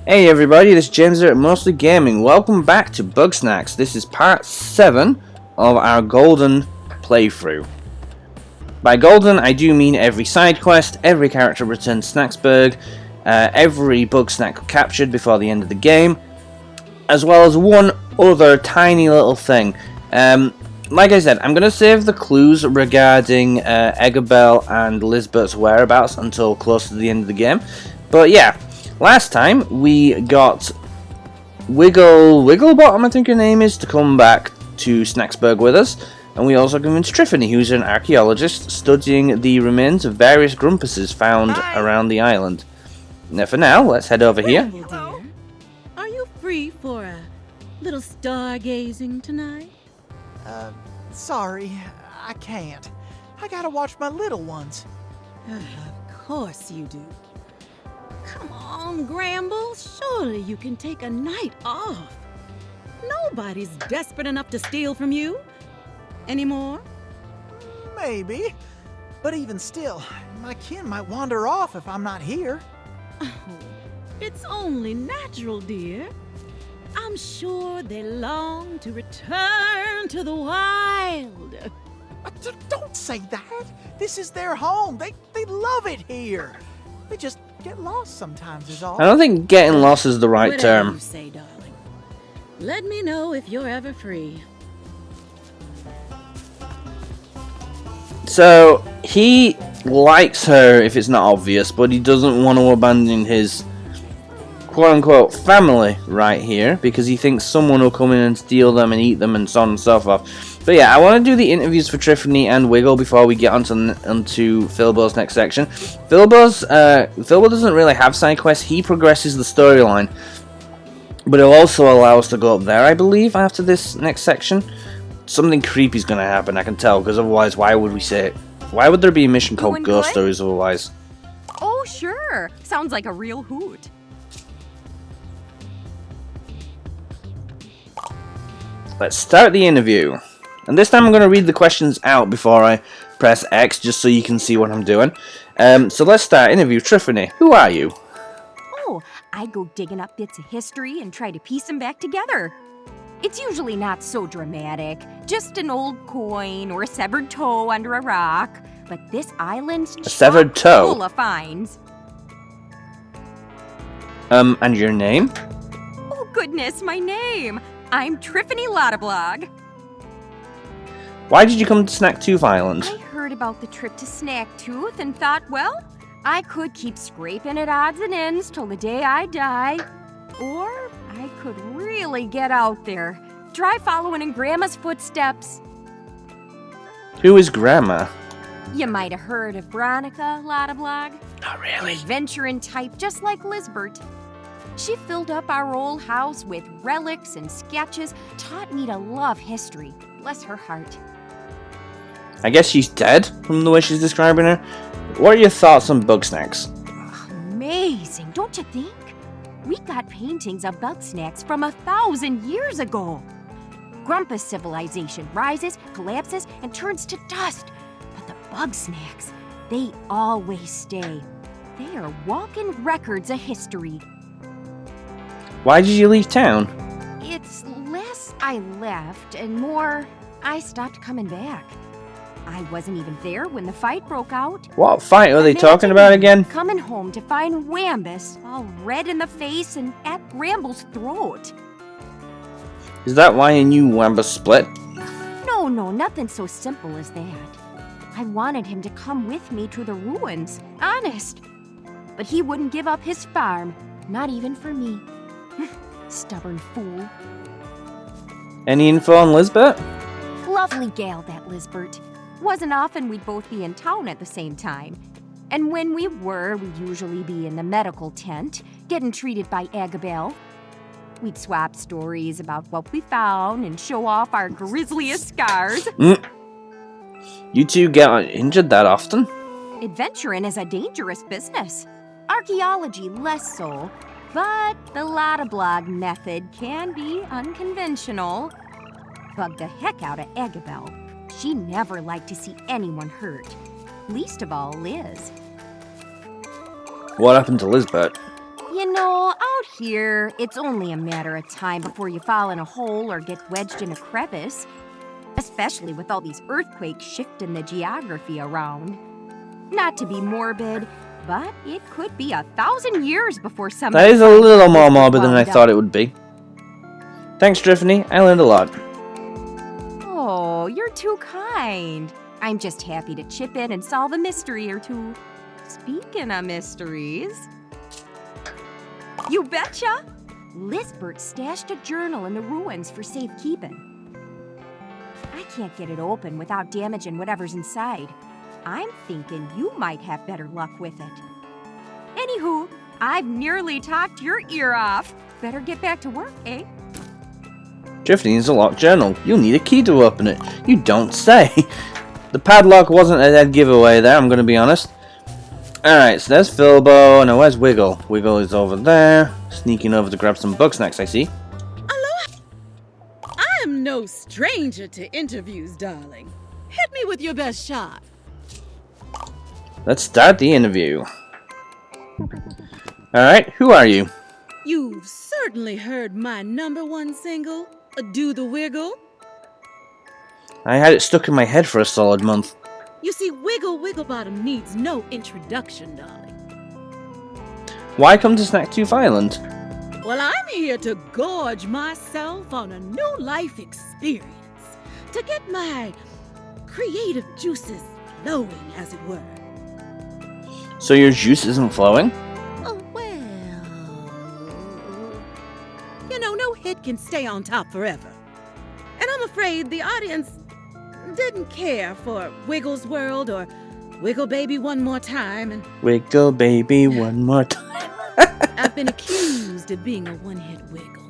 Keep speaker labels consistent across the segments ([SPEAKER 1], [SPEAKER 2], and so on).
[SPEAKER 1] Hey everybody, this is James here at Mostly Gaming. Welcome back to Bugsnax. This is part 7 of our golden playthrough. By golden, I do mean every side quest, every character returned Snacksburg, every Bugsnax captured before the end of the game, as well as one other tiny little thing. Like I said, I'm going to save the clues regarding Eggabell and Lisbert's whereabouts until close to the end of the game. But yeah. Last time, we got Wigglebottom, I think her name is, to come back to Snacksburg with us. And we also convinced Triffany, who's an archaeologist, studying the remains of various grumpuses found around the island. Now, for now, let's head over here.
[SPEAKER 2] Hello. Are you free for a little stargazing tonight?
[SPEAKER 3] Sorry, I can't. I gotta watch my little ones.
[SPEAKER 2] Of course you do. Come on, Gramble. Surely you can take a night off. Nobody's desperate enough to steal from you. Anymore?
[SPEAKER 3] Maybe. But even still, my kin might wander off if I'm not here.
[SPEAKER 2] Oh, it's only natural, dear. I'm sure they long to return to the wild.
[SPEAKER 3] Don't say that. This is their home. They love it here. They just get lost sometimes is all.
[SPEAKER 1] I don't think getting lost is the right
[SPEAKER 2] Whatever
[SPEAKER 1] term.
[SPEAKER 2] you say, darling. Let me know if you're ever free.
[SPEAKER 1] So, he likes her if it's not obvious, but he doesn't want to abandon his quote-unquote family right here because he thinks someone will come in and steal them and eat them and so on and so forth. But yeah, I want to do the interviews for Triffany and Wiggle before we get onto Filbo's next section. Filbo doesn't really have side quests. He progresses the storyline, but it'll also allow us to go up there, I believe, after this next section. Something creepy is going to happen, I can tell, because otherwise, why would we say it? Why would there be a mission called Ghost Stories otherwise?
[SPEAKER 4] Oh, sure. Sounds like a real hoot.
[SPEAKER 1] Let's start the interview. And this time I'm going to read the questions out before I press X, just so you can see what I'm doing. So let's start. Interview Triffany. Who are you?
[SPEAKER 4] Oh, I go digging up bits of history and try to piece them back together. It's usually not so dramatic, just an old coin or a severed toe under a rock. But this island's
[SPEAKER 1] A severed toe?
[SPEAKER 4] full of finds.
[SPEAKER 1] And your name?
[SPEAKER 4] Oh, goodness, my name. I'm Triffany Lottablog.
[SPEAKER 1] Why did you come to Snaktooth Island?
[SPEAKER 4] I heard about the trip to Snaktooth and thought, well, I could keep scraping at odds and ends till the day I die. Or I could really get out there. Try following in Grandma's footsteps.
[SPEAKER 1] Who is Grandma?
[SPEAKER 4] You might have heard of Veronica Lottablog.
[SPEAKER 1] Not
[SPEAKER 4] An
[SPEAKER 1] really.
[SPEAKER 4] adventuring type just like Lisbert. She filled up our old house with relics and sketches, taught me to love history. Bless her heart.
[SPEAKER 1] I guess she's dead, from the way she's describing her. What are your thoughts on Bugsnax?
[SPEAKER 4] Amazing, don't you think? We got paintings of Bugsnax from 1,000 years ago. Grumpus civilization rises, collapses, and turns to dust. But the Bugsnax, they always stay. They are walking records of history.
[SPEAKER 1] Why did you leave town?
[SPEAKER 4] It's less I left and more I stopped coming back. I wasn't even there when the fight broke out.
[SPEAKER 1] What fight are they talking
[SPEAKER 4] Imagine
[SPEAKER 1] about again?
[SPEAKER 4] Coming home to find Wambus all red in the face and at Bramble's throat.
[SPEAKER 1] Is that why you knew Wamba split?
[SPEAKER 4] No, nothing so simple as that. I wanted him to come with me to the ruins, honest. But he wouldn't give up his farm, not even for me. Stubborn fool.
[SPEAKER 1] Any info on Lisbet?
[SPEAKER 4] Lovely gal, that Lisbert. Wasn't often we'd both be in town at the same time. And when we were, we'd usually be in the medical tent, getting treated by Eggabell. We'd swap stories about what we found and show off our grisliest scars.
[SPEAKER 1] You two get injured that often?
[SPEAKER 4] Adventuring is a dangerous business. Archaeology less so, but the Lottablog method can be unconventional. Bugged the heck out of Eggabell. She never liked to see anyone hurt, least of all Liz.
[SPEAKER 1] What happened to Lisbet?
[SPEAKER 4] You know, our Out here, it's only a matter of time before you fall in a hole or get wedged in a crevice. Especially with all these earthquakes shifting the geography around. Not to be morbid, but it could be 1,000 years before somebody...
[SPEAKER 1] That is a little more morbid than I thought it would be. Thanks, Triffany. I learned a lot.
[SPEAKER 4] Oh, you're too kind. I'm just happy to chip in and solve a mystery or two. Speaking of mysteries... You betcha! Lisbeth stashed a journal in the ruins for safekeeping. I can't get it open without damaging whatever's inside. I'm thinking you might have better luck with it. Anywho, I've nearly talked your ear off. Better get back to work, eh?
[SPEAKER 1] Triffany is a locked journal. You'll need a key to open it. You don't say. The padlock wasn't a dead giveaway there, I'm going to be honest. Alright, so there's Filbo. Now where's Wiggle? Wiggle is over there. Sneaking over to grab some Bugsnax, I see.
[SPEAKER 2] I'm no stranger to interviews, darling. Hit me with your best shot.
[SPEAKER 1] Let's start the interview. Alright, who are you?
[SPEAKER 2] You've certainly heard my #1 single, Do the Wiggle.
[SPEAKER 1] I had it stuck in my head for a solid month.
[SPEAKER 2] You see, Wiggle Wigglebottom needs no introduction, darling.
[SPEAKER 1] Why come to Snaktooth Island?
[SPEAKER 2] Well, I'm here to gorge myself on a new life experience. To get my creative juices flowing, as it were.
[SPEAKER 1] So your juice isn't flowing?
[SPEAKER 2] Oh, well... You know, no hit can stay on top forever. And I'm afraid the audience didn't care for Wiggle's World or Wiggle Baby One More Time, and
[SPEAKER 1] Wiggle baby one more time.
[SPEAKER 2] I've been accused of being a one-hit wiggle.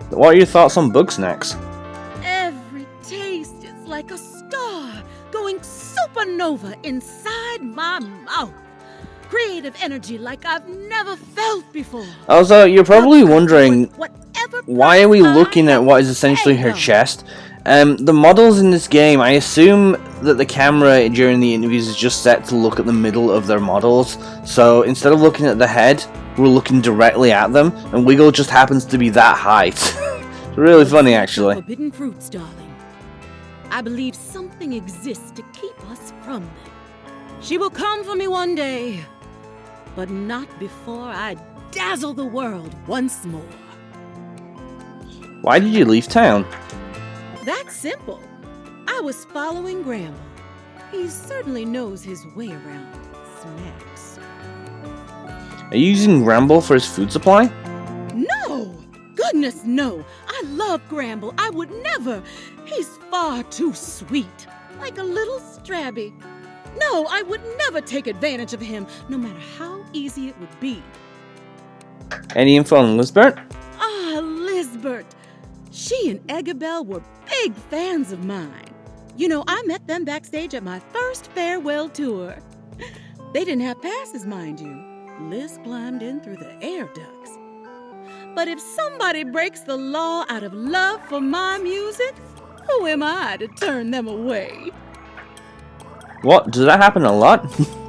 [SPEAKER 1] What are your thoughts on Bugsnax?
[SPEAKER 2] Every taste is like a star going supernova inside my mouth. Creative energy like I've never felt before.
[SPEAKER 1] Also, you're probably wondering,
[SPEAKER 2] Whatever
[SPEAKER 1] why are we
[SPEAKER 2] price
[SPEAKER 1] looking at what is essentially her
[SPEAKER 2] pay.
[SPEAKER 1] chest? The models in this game, I assume that the camera during the interviews is just set to look at the middle of their models. So instead of looking at the head, we're looking directly at them, and Wiggle just happens to be that height. It's really funny, actually.
[SPEAKER 2] Forbidden fruits, darling. I believe something exists to keep us from them. She will come for me one day, but not before I dazzle the world once more.
[SPEAKER 1] Why did you leave town?
[SPEAKER 2] That's simple. I was following Gramble. He certainly knows his way around snacks.
[SPEAKER 1] Are you using Gramble for his food supply?
[SPEAKER 2] No! Goodness, no! I love Gramble. I would never. He's far too sweet. Like a little strabby. No, I would never take advantage of him, no matter how easy it would be.
[SPEAKER 1] Any info on Lisbeth?
[SPEAKER 2] Ah, Lisbeth. She and Eggabell were big fans of mine. You know, I met them backstage at my first farewell tour. They didn't have passes, mind you. Liz climbed in through the air ducts. But if somebody breaks the law out of love for my music, who am I to turn them away?
[SPEAKER 1] What? Does that happen a lot?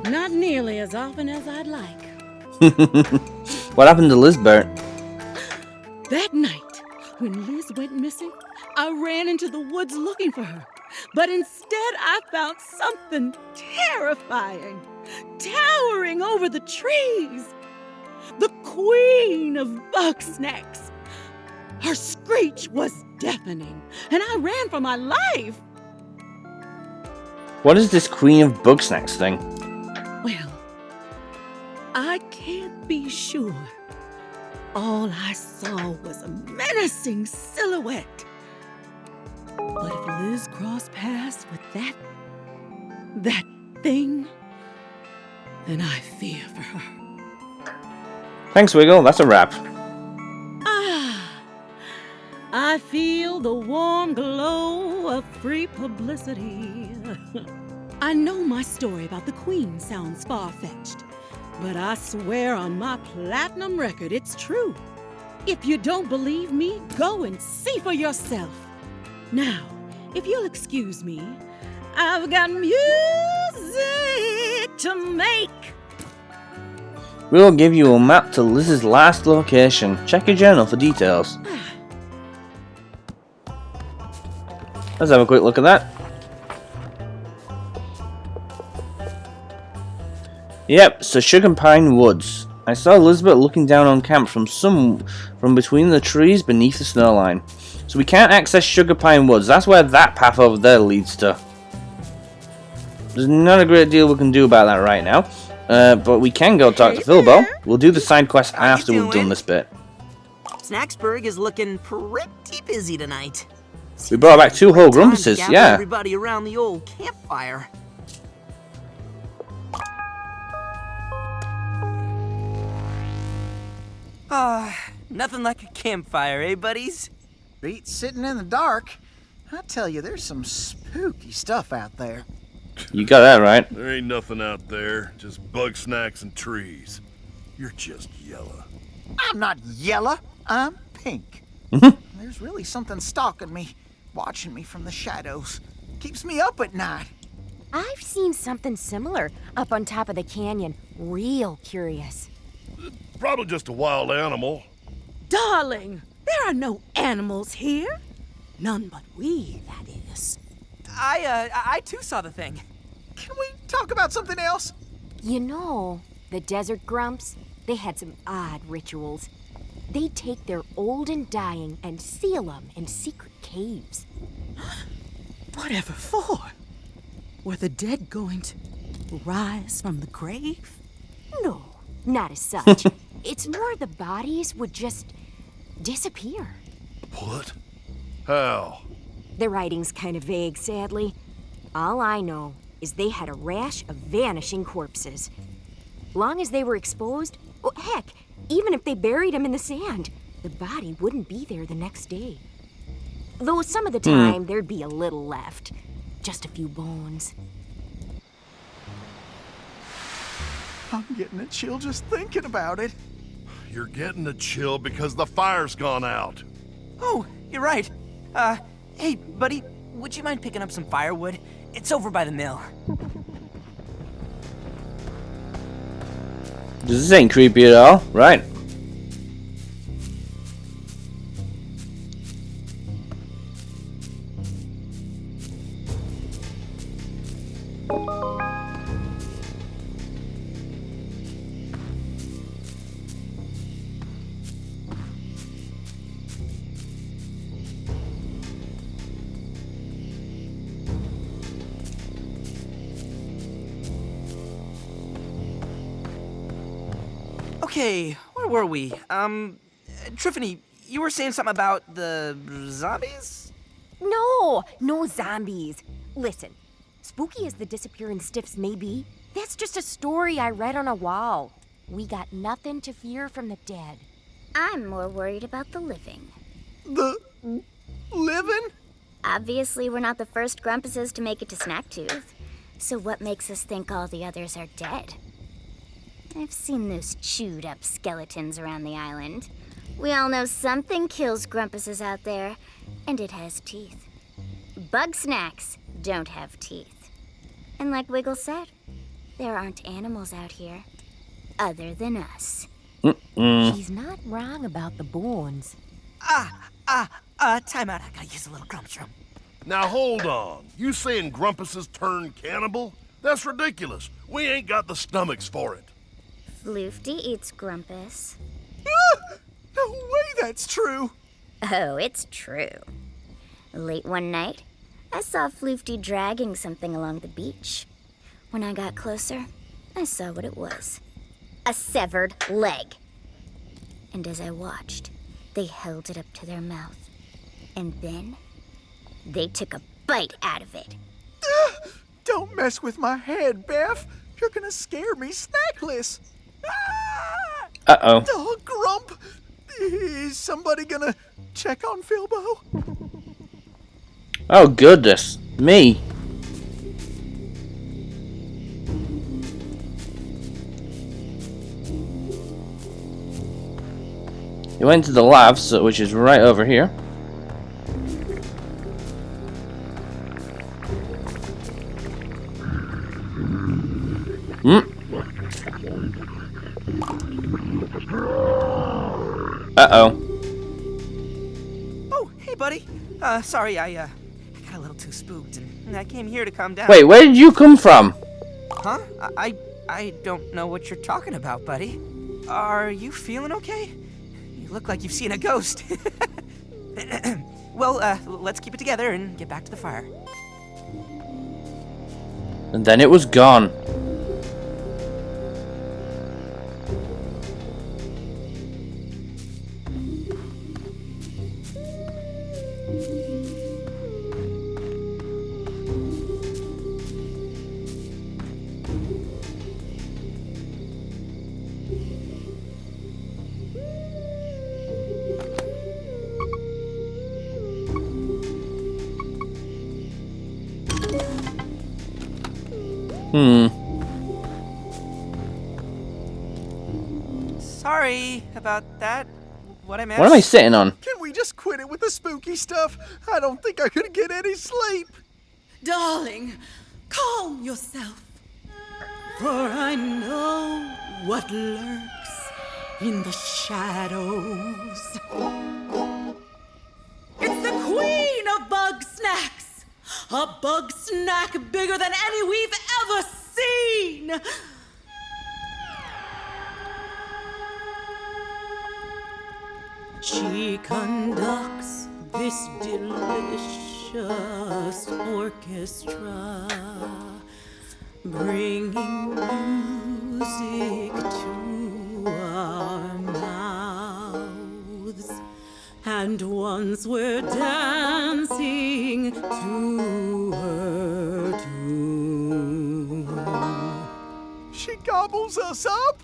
[SPEAKER 2] Not nearly as often as I'd like.
[SPEAKER 1] What happened to Lisbeth?
[SPEAKER 2] That night, when Liz went missing, I ran into the woods looking for her. But instead, I found something terrifying, towering over the trees. The queen of Bugsnax. Her screech was deafening, and I ran for my life.
[SPEAKER 1] What is this Queen of Bugsnax thing?
[SPEAKER 2] Well, I can't be sure. All I saw was a menacing silhouette. But if Liz crossed paths with that thing, then I fear for her.
[SPEAKER 1] Thanks, Wiggle. That's a wrap.
[SPEAKER 2] Ah, I feel the warm glow of free publicity. I know my story about the Queen sounds far-fetched, but I swear on my platinum record it's true. If you don't believe me, go and see for yourself. Now, if you'll excuse me, I've got music to make.
[SPEAKER 1] We'll give you a map to Liz's last location. Check your journal for details. Let's have a quick look at that. Yep, so Sugar Pine Woods. I saw Elizabeth looking down on camp from between the trees beneath the snow line. So we can't access Sugar Pine Woods. That's where that path over there leads to. There's not a great deal we can do about that right now. But we can go talk to Philbo. We'll do the side quest after we've done this bit.
[SPEAKER 5] Snacksburg is looking pretty busy tonight.
[SPEAKER 1] We brought back 2 whole
[SPEAKER 5] Time to
[SPEAKER 1] grumpuses,
[SPEAKER 5] gather
[SPEAKER 1] yeah.
[SPEAKER 5] Everybody around the old campfire. Nothing like a campfire, eh, buddies?
[SPEAKER 3] Beats sitting in the dark. I tell you, there's some spooky stuff out there.
[SPEAKER 1] You got that right.
[SPEAKER 6] There ain't nothing out there, just Bugsnax and trees. You're just yellow.
[SPEAKER 3] I'm not yellow. I'm pink. There's really something stalking me, watching me from the shadows. Keeps me up at night.
[SPEAKER 4] I've seen something similar up on top of the canyon. Real curious.
[SPEAKER 6] Probably just a wild animal.
[SPEAKER 2] Darling, there are no animals here. None but we, that is.
[SPEAKER 5] I too saw the thing.
[SPEAKER 3] Can we talk about something else?
[SPEAKER 4] You know, the desert grumps, they had some odd rituals. They take their old and dying and seal them in secret caves.
[SPEAKER 2] Whatever for? Were the dead going to rise from the grave?
[SPEAKER 4] No, not as such. It's more the bodies would just disappear.
[SPEAKER 6] What? How?
[SPEAKER 4] The writing's kind of vague, sadly. All I know is they had a rash of vanishing corpses. Long as they were exposed, oh, heck, even if they buried them in the sand, the body wouldn't be there the next day. Though some of the time, there'd be a little left. Just a few bones.
[SPEAKER 3] I'm getting a chill just thinking about it.
[SPEAKER 6] You're getting a chill because the fire's gone out.
[SPEAKER 5] Oh, you're right. Hey, buddy, would you mind picking up some firewood? It's over by the mill.
[SPEAKER 1] This ain't creepy at all, right?
[SPEAKER 5] Okay, where were we? Triffany, you were saying something about the zombies?
[SPEAKER 4] No zombies. Listen, spooky as the disappearing stiffs may be, that's just a story I read on a wall. We got nothing to fear from the dead.
[SPEAKER 7] I'm more worried about the living.
[SPEAKER 3] The living?
[SPEAKER 7] Obviously, we're not the first grumpuses to make it to Snaktooth. So what makes us think all the others are dead? I've seen those chewed-up skeletons around the island. We all know something kills grumpuses out there, and it has teeth. Bugsnax don't have teeth. And like Wiggle said, there aren't animals out here, other than us.
[SPEAKER 4] She's not wrong about the bones.
[SPEAKER 5] Time out. I gotta use a little grumps room.
[SPEAKER 6] Now hold on. You saying grumpuses turn cannibal? That's ridiculous. We ain't got the stomachs for it.
[SPEAKER 7] Floofty eats grumpus.
[SPEAKER 3] No way that's true.
[SPEAKER 7] Oh, it's true. Late one night, I saw Floofty dragging something along the beach. When I got closer, I saw what it was. A severed leg. And as I watched, they held it up to their mouth. And then, they took a bite out of it.
[SPEAKER 3] Don't mess with my head, Beth. You're gonna scare me snackless.
[SPEAKER 1] Uh-oh.
[SPEAKER 3] Oh, Grump! Is somebody gonna check on Philbo?
[SPEAKER 1] Oh, goodness. Me. He went to the lab, which is right over here. Uh-oh.
[SPEAKER 5] Oh, hey, buddy. Sorry, I got a little too spooked, and I came here to calm down.
[SPEAKER 1] Wait, where did you come from?
[SPEAKER 5] Huh? I don't know what you're talking about, buddy. Are you feeling okay? You look like you've seen a ghost. Well, let's keep it together and get back to the fire.
[SPEAKER 1] And then it was gone.
[SPEAKER 5] Sorry about that. What I missed.
[SPEAKER 1] What am I sitting on?
[SPEAKER 3] Can we just quit it with the spooky stuff? I don't think I could get any sleep.
[SPEAKER 2] Darling, calm yourself. For I know what lurks in the shadows. It's the queen of Bugsnax! A bug snack bigger than any we've ever seen! She conducts this delicious orchestra, bringing music to our mouths. And once we're dancing to her tune.
[SPEAKER 3] She gobbles us up?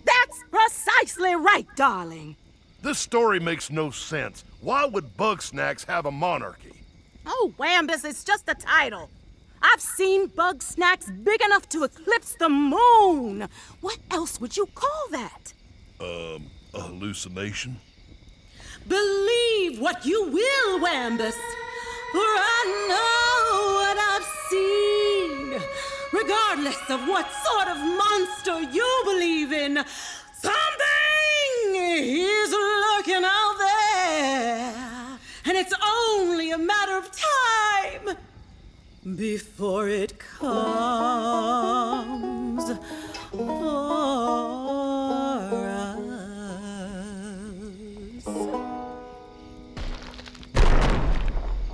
[SPEAKER 2] That's precisely right, darling.
[SPEAKER 6] This story makes no sense. Why would Bugsnax have a monarchy?
[SPEAKER 2] Oh, Wambus, it's just a title. I've seen Bugsnax big enough to eclipse the moon. What else would you call that?
[SPEAKER 6] A hallucination?
[SPEAKER 2] Believe what you will, Wambus, for I know what I've seen. Regardless of what sort of monster you believe in, something is lurking out there. And it's only a matter of time before it comes for us.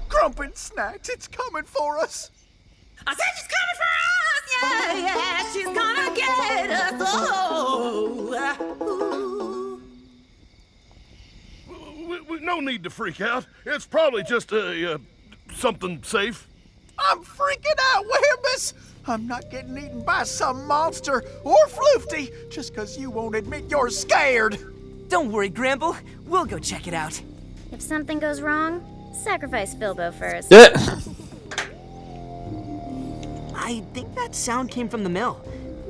[SPEAKER 3] Grumpin' Snacks, it's coming for us.
[SPEAKER 2] I said she's coming for us! Yeah, yeah, she's gonna get us! Oh!
[SPEAKER 6] No need to freak out. It's probably just something safe.
[SPEAKER 3] I'm freaking out, Wambus! I'm not getting eaten by some monster or Floofty just because you won't admit you're scared.
[SPEAKER 5] Don't worry, Gramble. We'll go check it out.
[SPEAKER 7] If something goes wrong, sacrifice Filbo first.
[SPEAKER 5] I think that sound came from the mill.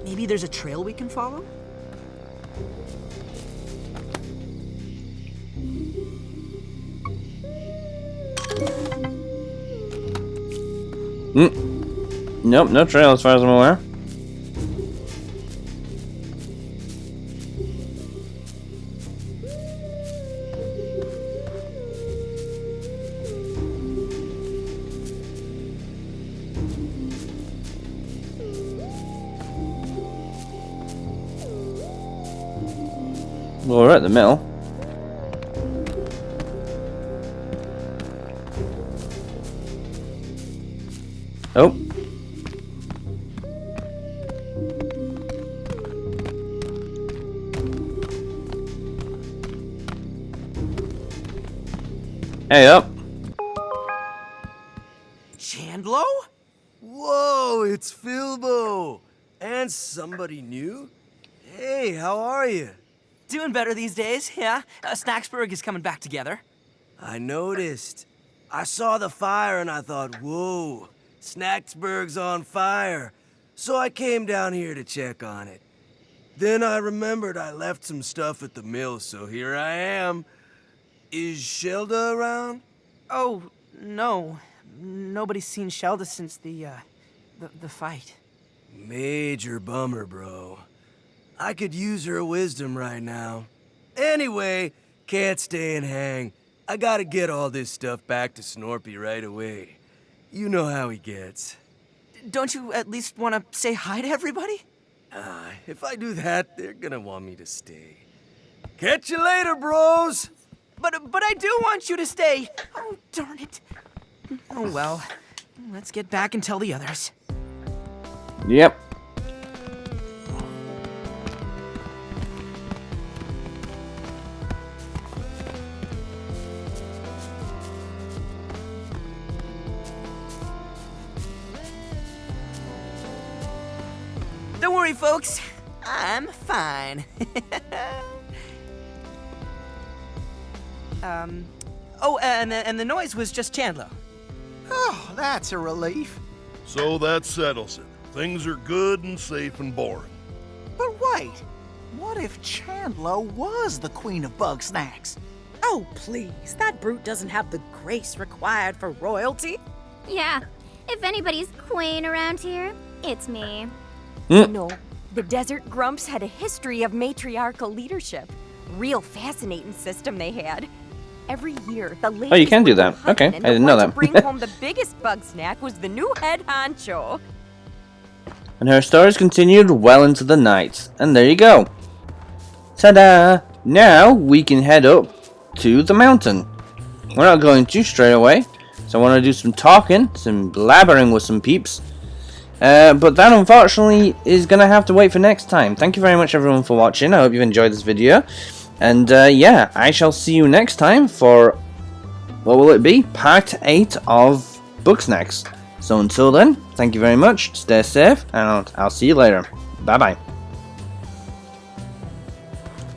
[SPEAKER 5] Maybe there's a trail we can follow?
[SPEAKER 1] Nope, no trail as far as I'm aware. Well, we're at the mill. Oh. Hey up.
[SPEAKER 5] Chandlo?
[SPEAKER 8] Whoa, it's Filbo! And somebody new? Hey, how are you?
[SPEAKER 5] Doing better these days, yeah. Snacksburg is coming back together.
[SPEAKER 8] I noticed. I saw the fire and I thought, whoa, Snacksburg's on fire. So I came down here to check on it. Then I remembered I left some stuff at the mill, so here I am. Is Shelda around?
[SPEAKER 5] Oh, no. Nobody's seen Shelda since the fight.
[SPEAKER 8] Major bummer, bro. I could use her wisdom right now. Anyway, can't stay and hang. I gotta get all this stuff back to Snorpy right away. You know how he gets.
[SPEAKER 5] Don't you at least want to say hi to everybody?
[SPEAKER 8] If I do that, they're gonna want me to stay. Catch you later, bros!
[SPEAKER 5] But I do want you to stay. Oh, darn it. Oh, well. Let's get back and tell the others.
[SPEAKER 1] Yep.
[SPEAKER 5] Don't worry, folks. I'm fine. Oh, and the noise was just Chandler.
[SPEAKER 3] Oh, that's a relief.
[SPEAKER 6] So that settles it. Things are good and safe and boring.
[SPEAKER 3] But wait, what if Chandler was the queen of Bugsnax?
[SPEAKER 2] Oh, please. That brute doesn't have the grace required for royalty.
[SPEAKER 7] Yeah, if anybody's queen around here, it's me.
[SPEAKER 4] No, the Desert Grumps had a history of matriarchal leadership. Real fascinating system they had. Every year, the ladies
[SPEAKER 1] you can do
[SPEAKER 4] would go
[SPEAKER 1] that.
[SPEAKER 4] hunting,
[SPEAKER 1] Okay,
[SPEAKER 4] and
[SPEAKER 1] I didn't
[SPEAKER 4] the
[SPEAKER 1] know
[SPEAKER 4] one
[SPEAKER 1] that.
[SPEAKER 4] to bring home the biggest bug snack was the new head honcho.
[SPEAKER 1] And her stories continued well into the night. And there you go. Ta-da! Now we can head up to the mountain. We're not going to straight away. So I want to do some talking, some blabbering with some peeps. But that unfortunately is going to have to wait for next time. Thank you very much everyone for watching. I hope you've enjoyed this video. And yeah, I shall see you next time for, what will it be? Part 8 of Bugsnax. So until then, thank you very much, stay safe, and I'll see you later. Bye bye.